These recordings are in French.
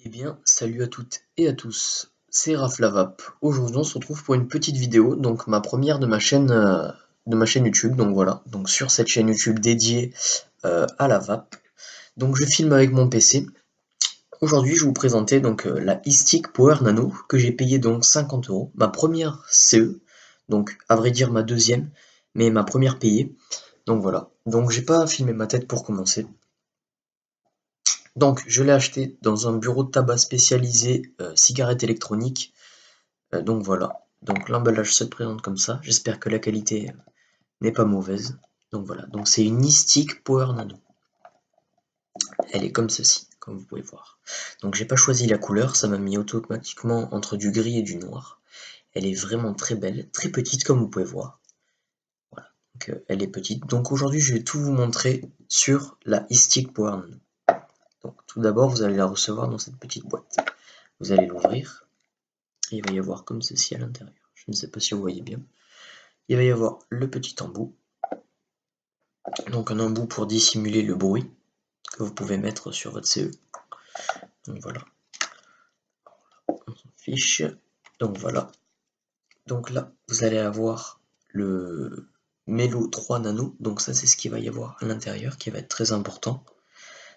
Eh bien, salut à toutes et à tous, c'est Raflavap. Aujourd'hui, on se retrouve pour une petite vidéo, donc ma première de ma chaîne YouTube. Donc voilà, donc sur cette chaîne YouTube dédiée à la vape. Donc je filme avec mon PC. Aujourd'hui, je vais vous présenter donc la iStick Power Nano que j'ai payé donc 50 €. Ma première CE, donc à vrai dire ma deuxième, mais ma première payée. Donc voilà. Donc j'ai pas filmé ma tête pour commencer. Donc, je l'ai acheté dans un bureau de tabac spécialisé cigarettes électroniques. Donc voilà. Donc l'emballage se présente comme ça. J'espère que la qualité n'est pas mauvaise. Donc voilà. Donc c'est une iStick Power Nano. Elle est comme ceci, comme vous pouvez voir. Donc j'ai pas choisi la couleur, ça m'a mis automatiquement entre du gris et du noir. Elle est vraiment très belle, très petite comme vous pouvez voir. Voilà. Donc elle est petite. Donc aujourd'hui je vais tout vous montrer sur la iStick Power Nano. Donc tout d'abord, vous allez la recevoir dans cette petite boîte. Vous allez l'ouvrir, et il va y avoir comme ceci à l'intérieur. Je ne sais pas si vous voyez bien. Il va y avoir le petit embout, donc un embout pour dissimuler le bruit que vous pouvez mettre sur votre CE. Donc voilà, on s'en fiche. Donc voilà. Donc là, vous allez avoir le Melo 3 Nano. Donc ça, c'est ce qu'il va y avoir à l'intérieur, qui va être très important.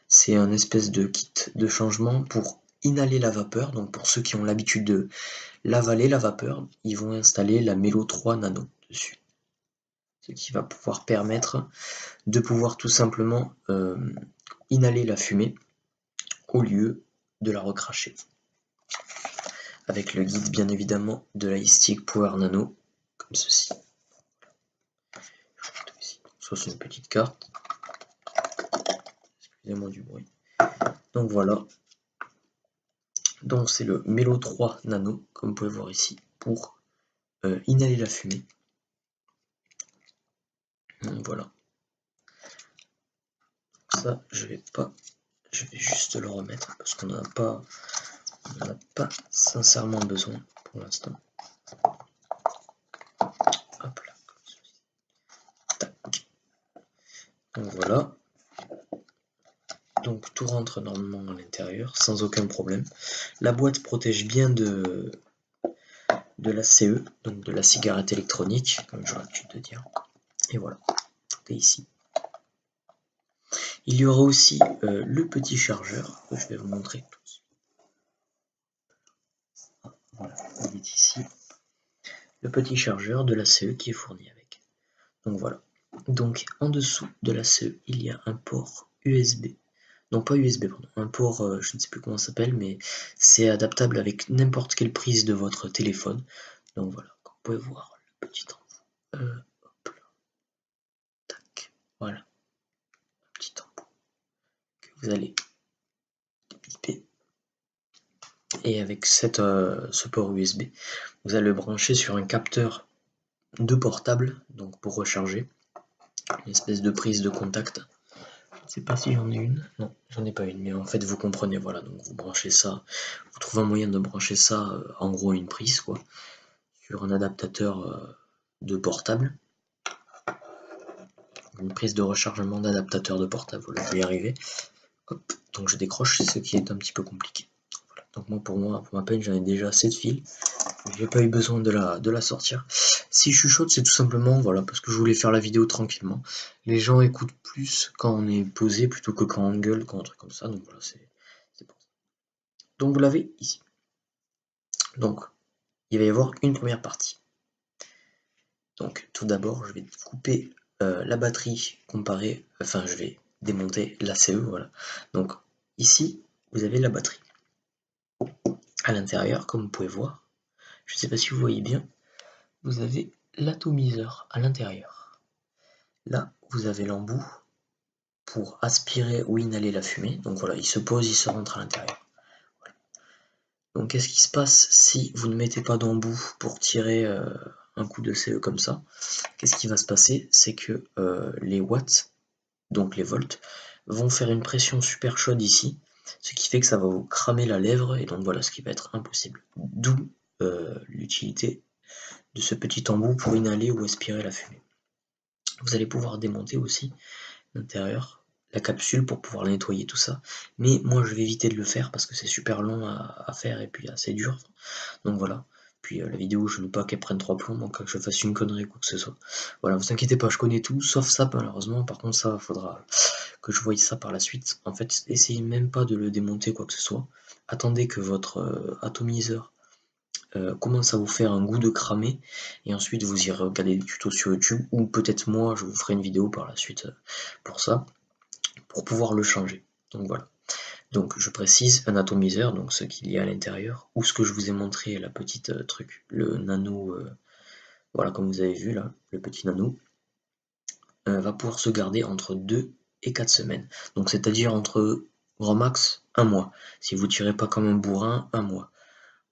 C'est un espèce de kit de changement pour inhaler la vapeur. Donc pour ceux qui ont l'habitude de l'avaler, la vapeur, ils vont installer la Melo 3 Nano dessus. Ce qui va pouvoir permettre de pouvoir tout simplement inhaler la fumée au lieu de la recracher. Avec le guide bien évidemment de la iStick Power Nano, comme ceci. Ça c'est une petite carte. Excusez-moi du bruit. Donc voilà. Donc c'est le Melo 3 Nano, comme vous pouvez voir ici, pour inhaler la fumée. Donc voilà. Ça, je vais juste le remettre parce qu'on n'en a pas sincèrement besoin pour l'instant. Hop là. Tac. Donc voilà. Donc tout rentre normalement à l'intérieur sans aucun problème. La boîte protège bien de la CE, donc de la cigarette électronique, comme j'aurais l'habitude de dire. Et voilà, tout est ici. Il y aura aussi le petit chargeur que je vais vous montrer. Voilà, il est ici. Le petit chargeur de la CE qui est fourni avec. Donc voilà. Donc en dessous de la CE, il y a un port USB. Non pas USB, pardon. Un port, je ne sais plus comment ça s'appelle, mais c'est adaptable avec n'importe quelle prise de votre téléphone. Donc voilà, comme vous pouvez voir le petit embout. Hop là. Tac. Voilà. Un petit embout que vous allez biper. Et avec ce port USB, vous allez le brancher sur un capteur de portable, donc pour recharger. Une espèce de prise de contact. Je ne sais pas si j'en ai une. Non, j'en ai pas une, mais en fait vous comprenez, voilà, donc vous branchez ça, vous trouvez un moyen de brancher ça, en gros une prise quoi, sur un adaptateur de portable. Une prise de rechargement d'adaptateur de portable, voilà, je vais y arriver. Hop, donc je décroche, ce qui est un petit peu compliqué. Voilà. Donc pour ma peine, j'en ai déjà assez de fils. J'ai pas eu besoin de la sortir. Si je chuchote, c'est tout simplement voilà, parce que je voulais faire la vidéo tranquillement. Les gens écoutent plus quand on est posé plutôt que quand on gueule, quand un truc comme ça. Donc voilà, c'est pour ça. Donc vous l'avez ici. Donc il va y avoir une première partie. Donc tout d'abord, je vais couper la batterie comparée, enfin je vais démonter la CE, voilà. Donc ici, vous avez la batterie. À l'intérieur, comme vous pouvez voir, je ne sais pas si vous voyez bien, vous avez l'atomiseur à l'intérieur. Là, vous avez l'embout pour aspirer ou inhaler la fumée. Donc voilà, il se pose, il se rentre à l'intérieur. Voilà. Donc qu'est-ce qui se passe si vous ne mettez pas d'embout pour tirer un coup de CE comme ça? Qu'est-ce qui va se passer? C'est que les watts, donc les volts, vont faire une pression super chaude ici, ce qui fait que ça va vous cramer la lèvre, et donc voilà, ce qui va être impossible. D'où l'utilité de ce petit embout pour inhaler ou aspirer la fumée. Vous allez pouvoir démonter aussi l'intérieur la capsule pour pouvoir la nettoyer, tout ça. Mais moi je vais éviter de le faire parce que c'est super long à faire et puis assez dur. Donc voilà. Puis la vidéo, je ne veux pas qu'elle prenne 3 plombs, donc que je fasse une connerie ou quoi que ce soit. Voilà, vous inquiétez pas, je connais tout, sauf ça malheureusement. Par contre, ça, faudra que je voie ça par la suite. En fait, essayez même pas de le démonter quoi que ce soit. Attendez que votre atomiseur commence à vous faire un goût de cramé, et ensuite vous irez regarder des tutos sur YouTube, ou peut-être moi, je vous ferai une vidéo par la suite pour ça, pour pouvoir le changer. Donc voilà. Donc je précise, un atomiseur, donc ce qu'il y a à l'intérieur, ou ce que je vous ai montré, la petite truc, le nano, voilà comme vous avez vu là, le petit nano, va pouvoir se garder entre 2 et 4 semaines. Donc c'est-à-dire entre grand max 1 mois. Si vous tirez pas comme un bourrin, 1 mois.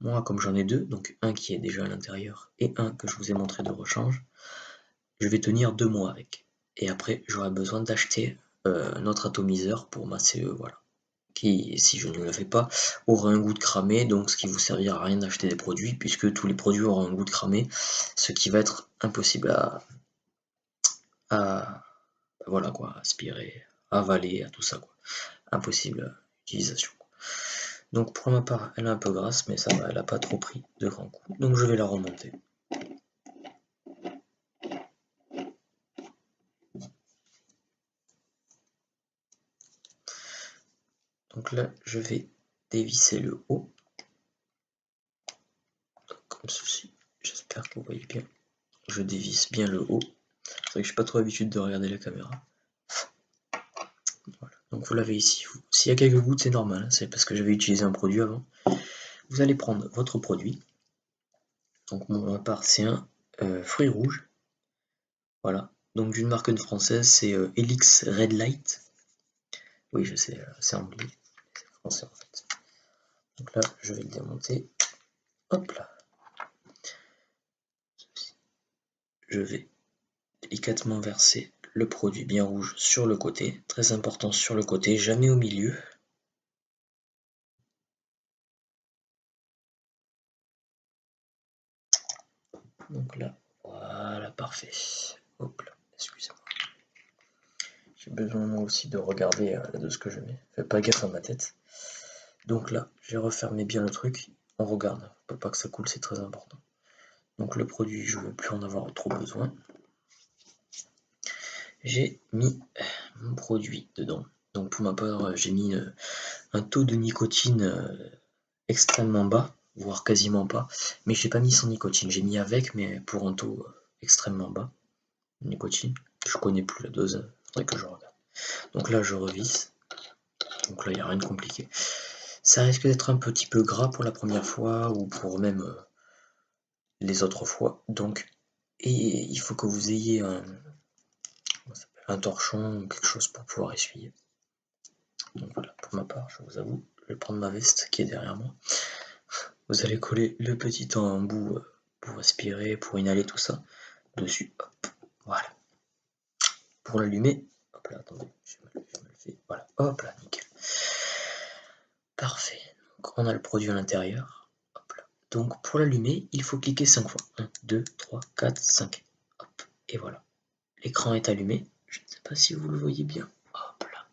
Moi comme j'en ai 2, donc un qui est déjà à l'intérieur et un que je vous ai montré de rechange, je vais tenir 2 mois avec. Et après j'aurai besoin d'acheter un autre atomiseur pour ma CE, voilà. Qui, si je ne le fais pas, aura un goût de cramé, donc ce qui vous servira à rien d'acheter des produits, puisque tous les produits auront un goût de cramé, ce qui va être impossible à voilà quoi, aspirer, avaler, à tout ça quoi. Impossible utilisation. Donc pour ma part, elle est un peu grasse, mais ça va, elle n'a pas trop pris de grands coups. Donc je vais la remonter. Donc là, je vais dévisser le haut, comme ceci. J'espère que vous voyez bien. Je dévisse bien le haut. C'est vrai que je n'ai pas trop l'habitude de regarder la caméra. Voilà. Donc vous l'avez ici. S'il y a quelques gouttes, c'est normal. Hein. C'est parce que j'avais utilisé un produit avant. Vous allez prendre votre produit. Donc pour ma part, c'est un fruit rouge. Voilà. Donc d'une marque française, c'est Elix Red Light. Oui, je sais, c'est anglais. C'est français en fait. Donc là, je vais le démonter. Hop là. Je vais délicatement verser le produit bien rouge sur le côté. Très important sur le côté, jamais au milieu. Donc là, voilà, parfait. Hop là, excusez-moi. J'ai besoin moi aussi de regarder de ce que je mets. Fais pas gaffe à ma tête. Donc là, j'ai refermé bien le truc. On regarde, faut pas que ça coule, c'est très important. Donc le produit, je ne veux plus en avoir trop besoin. J'ai mis mon produit dedans. Donc pour ma part, j'ai mis un taux de nicotine extrêmement bas, voire quasiment pas. Mais j'ai pas mis sans nicotine, j'ai mis avec, mais pour un taux extrêmement bas. Nicotine, je connais plus la dose, faudrait que je regarde. Donc là, je revisse. Donc là, il n'y a rien de compliqué. Ça risque d'être un petit peu gras pour la première fois ou pour même les autres fois. Donc, et il faut que vous ayez un torchon ou quelque chose pour pouvoir essuyer. Donc voilà, pour ma part, je vous avoue, je vais prendre ma veste qui est derrière moi. Vous allez coller le petit embout pour aspirer, pour inhaler tout ça dessus. Hop, voilà. Pour l'allumer, hop là, attendez, j'ai mal fait. Voilà, hop là, nickel. Parfait. Donc on a le produit à l'intérieur. Donc pour l'allumer, il faut cliquer 5 fois. 1, 2, 3, 4, 5. Hop, et voilà. L'écran est allumé. Je ne sais pas si vous le voyez bien. Hop là.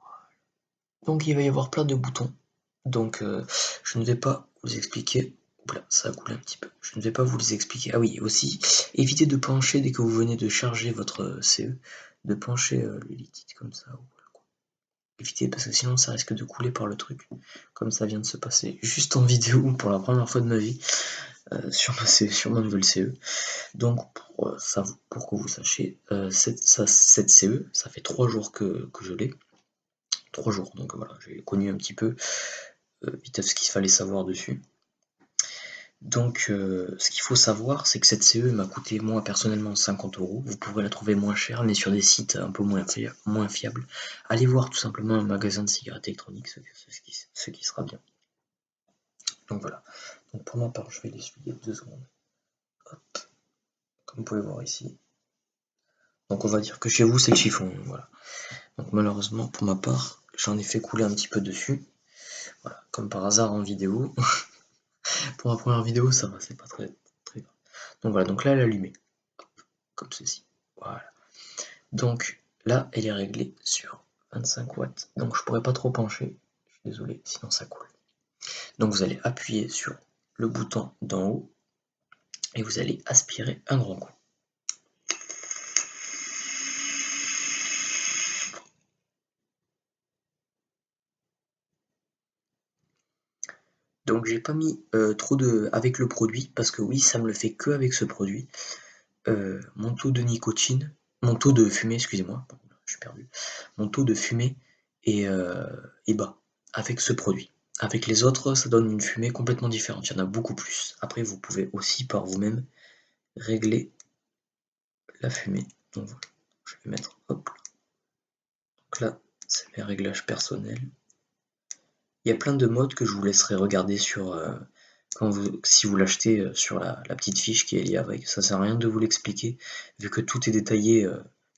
Voilà. Donc il va y avoir plein de boutons. Donc je ne vais pas vous expliquer. Oula, ça a coulé un petit peu. Je ne vais pas vous les expliquer. Ah oui, aussi, évitez de pencher dès que vous venez de charger votre CE. De pencher le liquide comme ça. Évitez parce que sinon ça risque de couler par le truc. Comme ça vient de se passer juste en vidéo pour la première fois de ma vie. Sur ma nouvelle CE. Donc pour que vous sachiez, cette CE, ça fait 3 jours que je l'ai. 3 jours, donc voilà, j'ai connu un petit peu vite ce qu'il fallait savoir dessus. Donc ce qu'il faut savoir, c'est que cette CE m'a coûté moi personnellement 50 €. Vous pourrez la trouver moins chère, mais sur des sites un peu moins fiables. Allez voir tout simplement un magasin de cigarettes électroniques, ce qui sera bien. Donc voilà. Donc pour ma part, je vais l'essuyer 2 secondes. Hop. Comme vous pouvez voir ici. Donc on va dire que chez vous c'est le chiffon, voilà. Donc malheureusement pour ma part, j'en ai fait couler un petit peu dessus. Voilà, comme par hasard en vidéo. Pour ma première vidéo, ça va, c'est pas très grave. Donc voilà, donc là elle est allumée. Comme ceci. Voilà. Donc là, elle est réglée sur 25 watts, donc je pourrais pas trop pencher, je suis désolé, sinon ça coule. Donc vous allez appuyer sur le bouton d'en haut et vous allez aspirer un grand coup. Donc j'ai pas mis trop de avec le produit parce que oui, ça me le fait que avec ce produit. Mon taux de nicotine, mon taux de fumée, excusez-moi, je suis perdu. Mon taux de fumée est bas avec ce produit. Avec les autres, ça donne une fumée complètement différente. Il y en a beaucoup plus. Après, vous pouvez aussi par vous-même régler la fumée. Donc voilà, je vais mettre, hop. Donc là, c'est mes réglages personnels. Il y a plein de modes que je vous laisserai regarder sur si vous l'achetez sur la petite fiche qui est liée avec. Ça sert à rien de vous l'expliquer, vu que tout est détaillé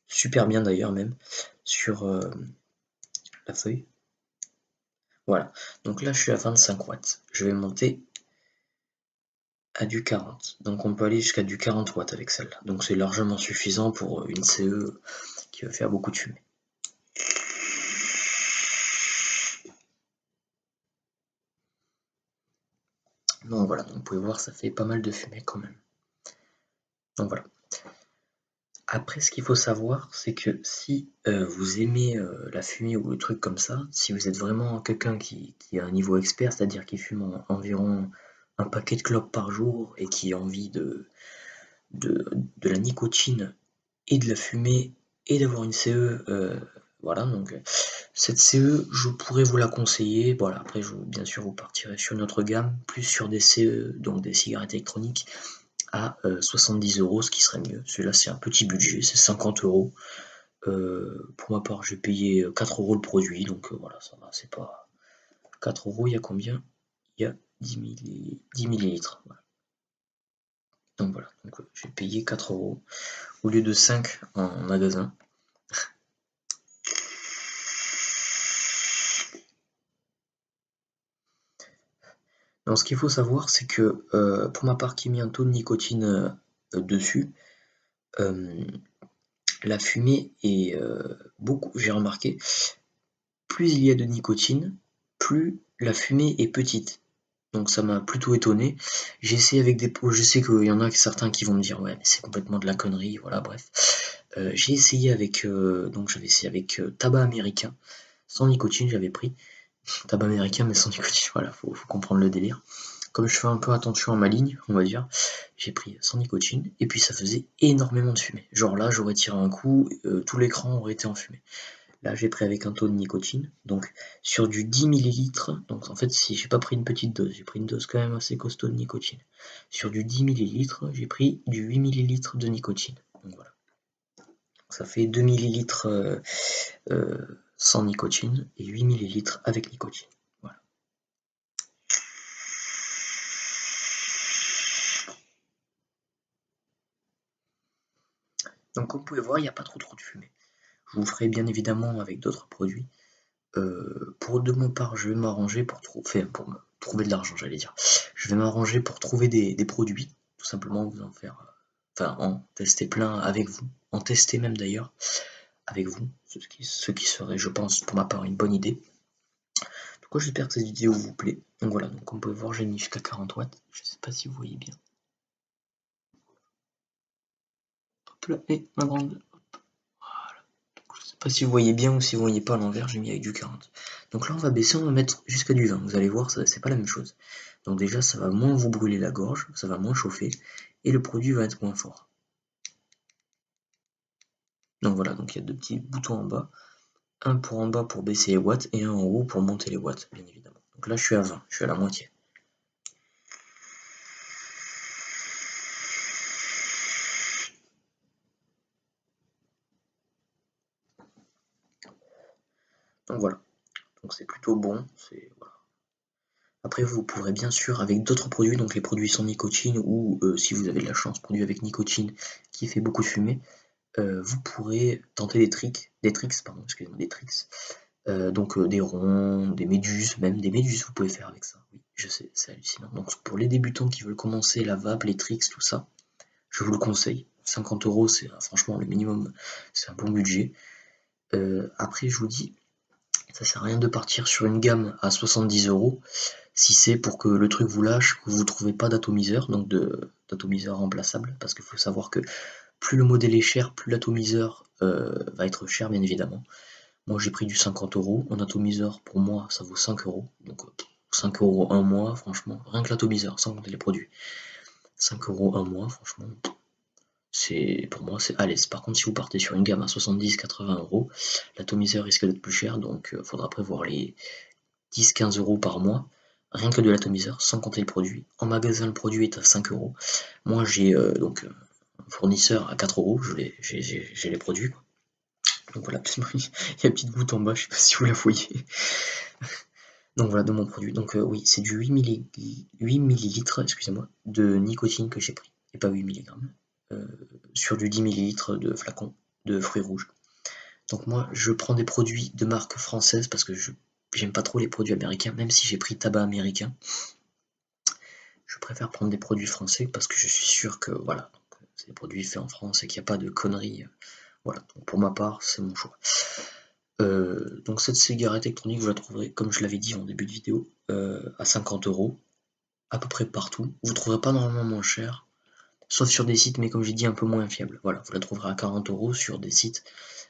super bien d'ailleurs même sur la feuille. Voilà, donc là je suis à 25 watts. Je vais monter à du 40. Donc on peut aller jusqu'à du 40 watts avec celle-là. Donc c'est largement suffisant pour une CE qui veut faire beaucoup de fumée. Donc voilà, donc vous pouvez voir, ça fait pas mal de fumée quand même. Donc voilà. Après, ce qu'il faut savoir, c'est que si vous aimez la fumée ou le truc comme ça, si vous êtes vraiment quelqu'un qui a un niveau expert, c'est-à-dire qui fume environ un paquet de clopes par jour et qui a envie de la nicotine et de la fumée et d'avoir une CE, voilà, donc cette CE, je pourrais vous la conseiller. Voilà, après, bien sûr, vous partirez sur une autre gamme, plus sur des CE, donc des cigarettes électroniques, à 70 €, ce qui serait mieux. Celui-là, c'est un petit budget, c'est 50 €. Pour ma part, j'ai payé 4 € le produit, donc voilà, ça va, c'est pas. 4 €, il y a combien? Il y a 10 millilitres. Voilà. Donc voilà, donc, j'ai payé 4 € au lieu de 5 en magasin. Donc ce qu'il faut savoir, c'est que pour ma part qui ai mis un taux de nicotine dessus, la fumée est beaucoup, j'ai remarqué, plus il y a de nicotine, plus la fumée est petite. Donc ça m'a plutôt étonné. J'ai essayé avec des pots, je sais qu'il y en a certains qui vont me dire ouais mais c'est complètement de la connerie, voilà bref. J'ai essayé avec donc j'avais essayé avec tabac américain, sans nicotine j'avais pris. Tabac américain mais sans nicotine, voilà, faut comprendre le délire. Comme je fais un peu attention à ma ligne, on va dire, j'ai pris sans nicotine, et puis ça faisait énormément de fumée. Genre là, j'aurais tiré un coup, tout l'écran aurait été en fumée. Là, j'ai pris avec un taux de nicotine, donc sur du 10 millilitres, donc en fait, si j'ai pas pris une petite dose, j'ai pris une dose quand même assez costaud de nicotine. Sur du 10 millilitres, j'ai pris du 8 millilitres de nicotine. Donc voilà. Ça fait 2 millilitres sans nicotine et 8 millilitres avec nicotine. Voilà. Donc comme vous pouvez voir, il n'y a pas trop de fumée. Je vous ferai bien évidemment avec d'autres produits. Pour de mon part, je vais m'arranger pour me trouver de l'argent, j'allais dire. Je vais m'arranger pour trouver des produits, tout simplement vous en faire, enfin en tester plein avec vous, en tester même d'ailleurs avec vous, ce qui serait, je pense, pour ma part, une bonne idée. Donc j'espère que cette vidéo vous plaît. Donc voilà, donc comme vous pouvez voir, j'ai mis jusqu'à 40 watts. Je sais pas si vous voyez bien. Hop là, et ma grande. Je sais pas si vous voyez bien ou si vous voyez pas à l'envers, j'ai mis avec du 40. Donc là on va baisser, on va mettre jusqu'à du 20. Vous allez voir, c'est pas la même chose. Donc déjà ça va moins vous brûler la gorge, ça va moins chauffer, et le produit va être moins fort. Donc voilà, donc il y a deux petits boutons en bas. Un pour en bas pour baisser les watts, et un en haut pour monter les watts, bien évidemment. Donc là je suis à 20, je suis à la moitié. Donc voilà, donc c'est plutôt bon. Voilà. Après vous pourrez bien sûr avec d'autres produits, donc les produits sans nicotine, ou si vous avez de la chance, produits avec nicotine qui fait beaucoup de fumée, vous pourrez tenter des tricks, donc des ronds, des méduses, même des méduses vous pouvez faire avec ça. Oui, je sais, c'est hallucinant. Donc pour les débutants qui veulent commencer la vape, les tricks, tout ça, je vous le conseille. 50 €, c'est franchement le minimum, c'est un bon budget. Après, je vous dis, ça sert à rien de partir sur une gamme à 70 € si c'est pour que le truc vous lâche, que vous ne trouvez pas d'atomiseur, donc d'atomiseur remplaçable, parce qu'il faut savoir que plus le modèle est cher, plus l'atomiseur va être cher, bien évidemment. Moi, j'ai pris du 50 €. Un atomiseur, pour moi, ça vaut 5 €. Donc, 5 € un mois, franchement. Rien que l'atomiseur, sans compter les produits. 5 € un mois, franchement. Pour moi, c'est à l'aise. Par contre, si vous partez sur une gamme à 70-80 €, l'atomiseur risque d'être plus cher. Donc, il faudra prévoir les 10-15 € par mois. Rien que de l'atomiseur, sans compter le produit. En magasin, le produit est à 5 €. Moi, j'ai donc un fournisseur à 4 €. J'ai les produits, quoi. Donc voilà, il y a une petite goutte en bas, je sais pas si vous la voyez. Donc voilà, de mon produit. Donc oui, c'est du 8 ml, excusez-moi, de nicotine que j'ai pris, et pas 8 mg, sur du 10 ml de flacon de fruits rouges. Donc moi, je prends des produits de marque française parce que j'aime pas trop les produits américains, même si j'ai pris tabac américain. Je préfère prendre des produits français parce que je suis sûr que voilà, c'est des produits faits en France et qu'il n'y a pas de conneries. Voilà, donc pour ma part, c'est mon choix. Donc cette cigarette électronique, vous la trouverez, comme je l'avais dit en début de vidéo, à 50 € à peu près partout. Vous ne trouverez pas normalement moins cher, sauf sur des sites, mais comme j'ai dit, un peu moins fiables. Voilà, vous la trouverez à 40 € sur des sites,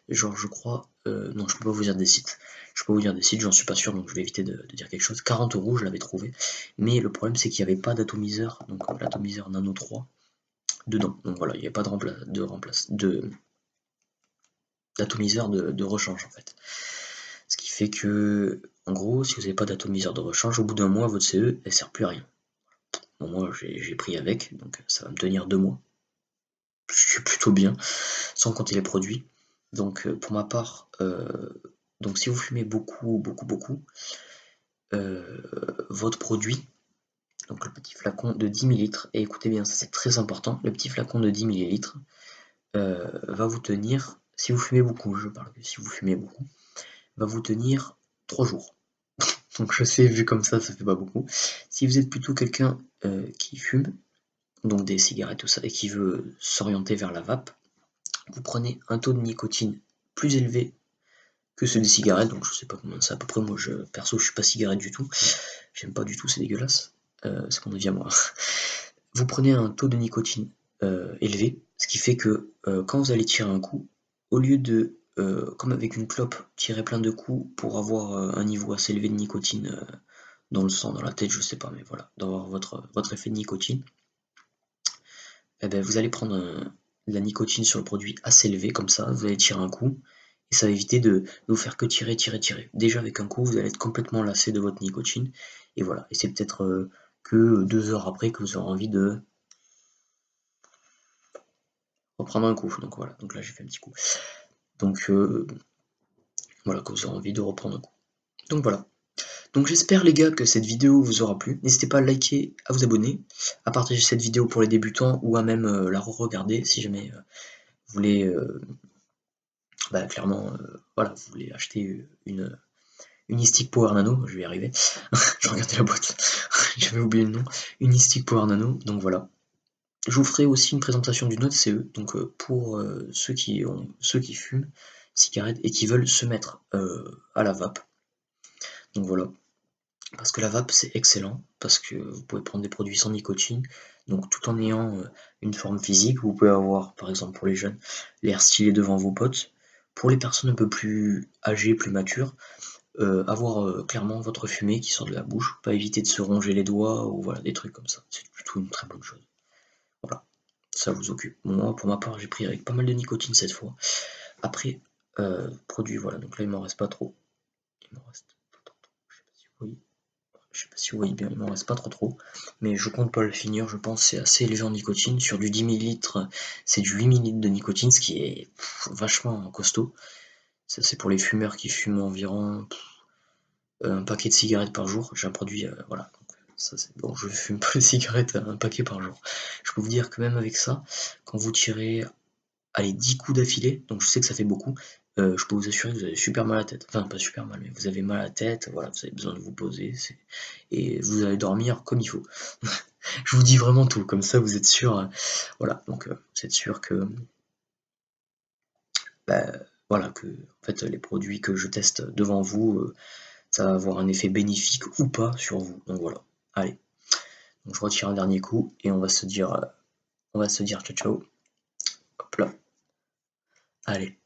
genre je crois, non, je peux pas vous dire des sites. Je peux vous dire des sites, j'en suis pas sûr, donc je vais éviter de dire quelque chose. 40 € je l'avais trouvé, mais le problème c'est qu'il n'y avait pas d'atomiseur, donc l'atomiseur Nano 3 dedans. Donc voilà, il n'y avait pas d'atomiseur de rechange en fait. Ce qui fait que, en gros, si vous n'avez pas d'atomiseur de rechange, au bout d'un mois, votre CE, elle sert plus à rien. Bon, moi, j'ai pris avec, donc ça va me tenir 2 mois. Je suis plutôt bien, sans compter les produits. Donc, pour ma part, donc si vous fumez beaucoup, votre produit, donc le petit flacon de 10 ml, et écoutez bien, ça c'est très important, le petit flacon de 10 ml va vous tenir, si vous fumez beaucoup, je parle que si vous fumez beaucoup, va vous tenir 3 jours. Donc je sais, vu comme ça fait pas beaucoup. Si vous êtes plutôt quelqu'un qui fume, donc des cigarettes, tout ça, et qui veut s'orienter vers la vape, vous prenez un taux de nicotine plus élevé que ceux des cigarettes, donc je sais pas combien c'est à peu près. Moi, perso, je suis pas cigarette du tout. J'aime pas du tout, c'est dégueulasse. C'est mon avis à moi. Vous prenez un taux de nicotine élevé, ce qui fait que quand vous allez tirer un coup, au lieu de, comme avec une clope, tirer plein de coups pour avoir un niveau assez élevé de nicotine dans le sang, dans la tête, je sais pas, mais voilà, d'avoir votre effet de nicotine, eh ben, vous allez prendre de la nicotine sur le produit assez élevé, comme ça, vous allez tirer un coup, et ça va éviter de vous faire que tirer. Déjà avec un coup, vous allez être complètement lassé de votre nicotine, et voilà, et c'est peut-être que 2 heures après que vous aurez envie de reprendre un coup. Donc voilà, donc là j'ai fait un petit coup. Donc voilà, que vous aurez envie de reprendre un coup. Donc voilà. Donc j'espère les gars que cette vidéo vous aura plu. N'hésitez pas à liker, à vous abonner, à partager cette vidéo pour les débutants ou à même la re-regarder si jamais vous voulez clairement voilà, vous voulez acheter une e-stick Power Nano, je vais y arriver. Je regardais la boîte, j'avais oublié le nom. Une e-stick Power Nano, donc voilà. Je vous ferai aussi une présentation d'une autre CE, donc pour ceux qui fument cigarettes et qui veulent se mettre à la vape. Donc voilà. Parce que la vape c'est excellent, parce que vous pouvez prendre des produits sans nicotine, donc tout en ayant une forme physique. Vous pouvez avoir, par exemple pour les jeunes, l'air stylé devant vos potes. Pour les personnes un peu plus âgées, plus matures, avoir clairement votre fumée qui sort de la bouche, pas éviter de se ronger les doigts ou voilà, des trucs comme ça. C'est plutôt une très bonne chose. Voilà, ça vous occupe. Moi, pour ma part, j'ai pris avec pas mal de nicotine cette fois. Après, produit, voilà, donc là il m'en reste pas trop. Il m'en reste. Je sais pas si vous voyez bien, il m'en reste pas trop, mais je compte pas le finir, je pense c'est assez élevé en nicotine. Sur du 10 ml, c'est du 8 ml de nicotine, ce qui est vachement costaud. Ça c'est pour les fumeurs qui fument environ un paquet de cigarettes par jour. J'ai un produit, voilà. Donc, ça c'est bon, je fume pas de cigarettes un paquet par jour. Je peux vous dire que même avec ça, quand vous tirez allez 10 coups d'affilée, donc je sais que ça fait beaucoup, je peux vous assurer que vous avez super mal à la tête. Enfin, pas super mal, mais vous avez mal à la tête, voilà, vous avez besoin de vous poser, et vous allez dormir comme il faut. Je vous dis vraiment tout, comme ça vous êtes sûr, voilà, donc vous êtes sûr que, bah, voilà, que en fait les produits que je teste devant vous, ça va avoir un effet bénéfique ou pas sur vous. Donc voilà. Allez, donc je retire un dernier coup et on va se dire ciao ciao. Hop là. Allez.